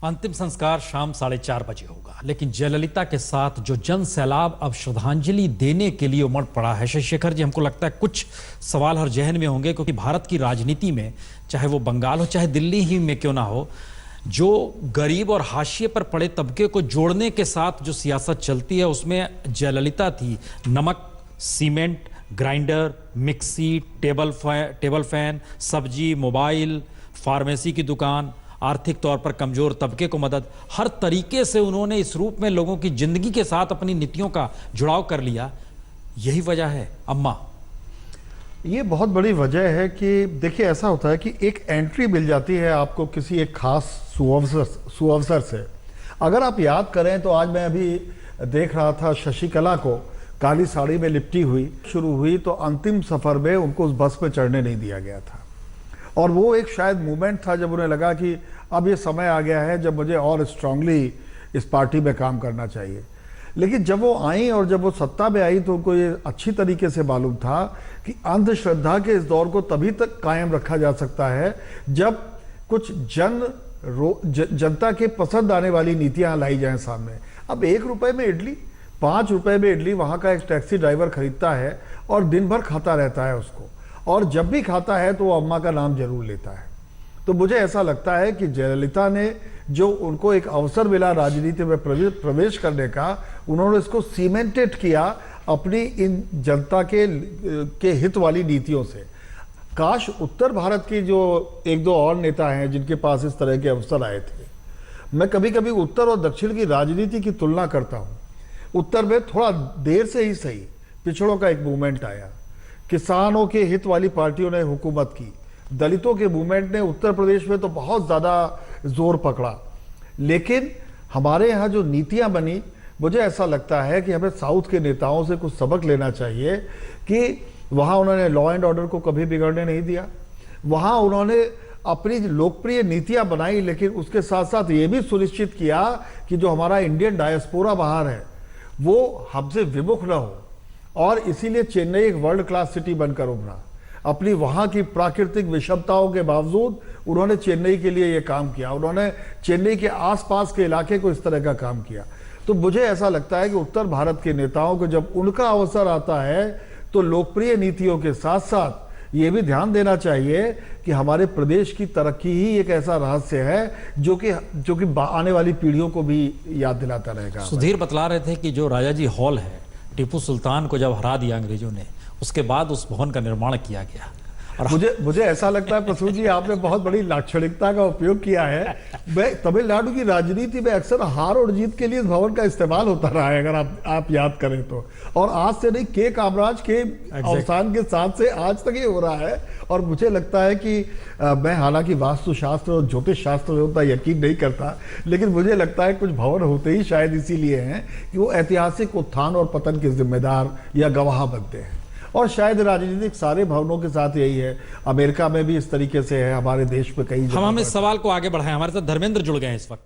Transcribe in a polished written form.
अंतिम संस्कार शाम 4:30 बजे होगा, लेकिन जयललिता के साथ जो जन सैलाब अब श्रद्धांजलि देने के लिए उमड़ पड़ा है, शेखर जी, हमको लगता है कुछ सवाल हर जहन में होंगे, क्योंकि भारत की राजनीति में, चाहे वो बंगाल हो चाहे दिल्ली ही में क्यों ना हो, जो गरीब और हाशिए पर पड़े तबके को जोड़ने के साथ जो सियासत चलती है, उसमें जयललिता थी नमक, cement, grinder, mixie, table fan, सब्जी, मोबाइल, फार्मेसी की दुकान, आर्थिक तौर पर कमजोर तबके को मदद, हर तरीके से उन्होंने इस रूप में लोगों की जिंदगी के साथ अपनी नीतियों का जुड़ाव कर लिया। यही वजह है अम्मा। ये बहुत बड़ी वजह है कि देखिए, ऐसा होता है कि एक एंट्री मिल जाती है आपको किसी एक खास सुअवसर से। अगर आप याद करें तो आज मैं अभी देख रहा था शशिकला को काली साड़ी में लिपटी हुई शुरू हुई, तो अंतिम सफर में उनको उस बस पे चढ़ने नहीं दिया गया था। और वो एक शायद मूवमेंट था जब उन्हें लगा कि अब ये समय आ गया है जब मुझे और स्ट्रांगली इस पार्टी में काम करना चाहिए। लेकिन जब वो आई और जब वो सत्ता में आई तो उनको ये अच्छी तरीके से मालूम था कि अंधश्रद्धा के इस दौर को तभी तक कायम रखा जा सकता है जब कुछ जनता के पसंद आने वाली नीतियां लाई जाएं सामने। अब 1 रुपए में इडली, 5 रुपए में इडली वहां का एक टैक्सी ड्राइवर खरीदता है और दिन भर खाता रहता है उसको, और जब भी खाता है तो वो अम्मा का नाम जरूर लेता है। तो मुझे ऐसा लगता है कि जयललिता ने जो उनको एक अवसर मिला राजनीति में प्रवेश करने का, उन्होंने इसको सीमेंटेड किया अपनी इन जनता के हित वाली नीतियों से। काश उत्तर भारत की जो 1-2 और नेता हैं जिनके पास इस तरह के अवसर आए थे। मैं कभी कभी उत्तर और दक्षिण की राजनीति की तुलना करता हूँ। उत्तर में थोड़ा देर से ही सही पिछड़ों का एक मूवमेंट आया, किसानों के हित वाली पार्टियों ने हुकूमत की, दलितों के मूवमेंट ने उत्तर प्रदेश में तो बहुत ज़्यादा जोर पकड़ा। लेकिन हमारे यहाँ जो नीतियाँ बनी, मुझे ऐसा लगता है कि हमें साउथ के नेताओं से कुछ सबक लेना चाहिए कि वहाँ उन्होंने लॉ एंड ऑर्डर को कभी बिगड़ने नहीं दिया। वहाँ उन्होंने अपनी लोकप्रिय नीतियाँ बनाई, लेकिन उसके साथ साथ ये भी सुनिश्चित किया कि जो हमारा इंडियन डायस्पोरा बाहर है वो हमसे विमुख न हो, और इसीलिए चेन्नई एक वर्ल्ड क्लास सिटी बनकर उभरा। अपनी वहाँ की प्राकृतिक विषमताओं के बावजूद उन्होंने चेन्नई के लिए ये काम किया, उन्होंने चेन्नई के आसपास के इलाके को इस तरह का काम किया। तो मुझे ऐसा लगता है कि उत्तर भारत के नेताओं को जब उनका अवसर आता है तो लोकप्रिय नीतियों के साथ साथ ये भी ध्यान देना चाहिए कि हमारे प्रदेश की तरक्की ही एक ऐसा रहस्य है जो कि आने वाली पीढ़ियों को भी याद दिलाता रहेगा। सुधीर बतला रहे थे कि जो राजाजी हॉल है, टीपू सुल्तान को जब हरा दिया अंग्रेजों ने, उसके बाद उस भवन का निर्माण किया गया। और मुझे ऐसा लगता है प्रसून जी, आपने बहुत बड़ी लाक्षणिकता का उपयोग किया है। तमिलनाडु की राजनीति में अक्सर हार और जीत के लिए इस भवन का इस्तेमाल होता रहा है, अगर आप याद करें तो। और आज से नहीं, के कामराज के अवसान के साथ से आज तक ये हो रहा है। और मुझे लगता है कि मैं हालांकि वास्तुशास्त्र और ज्योतिष शास्त्र में उतना यकीन नहीं करता, लेकिन मुझे लगता है कुछ भवन होते ही शायद इसीलिए हैं कि वो ऐतिहासिक उत्थान और पतन के जिम्मेदार या गवाह बनते हैं। और शायद राजनीतिक सारे भवनों के साथ यही है। अमेरिका में भी इस तरीके से है, हमारे देश में कई। हम इस सवाल को आगे बढ़ाएं। हमारे साथ धर्मेंद्र जुड़ गए हैं इस वक्त।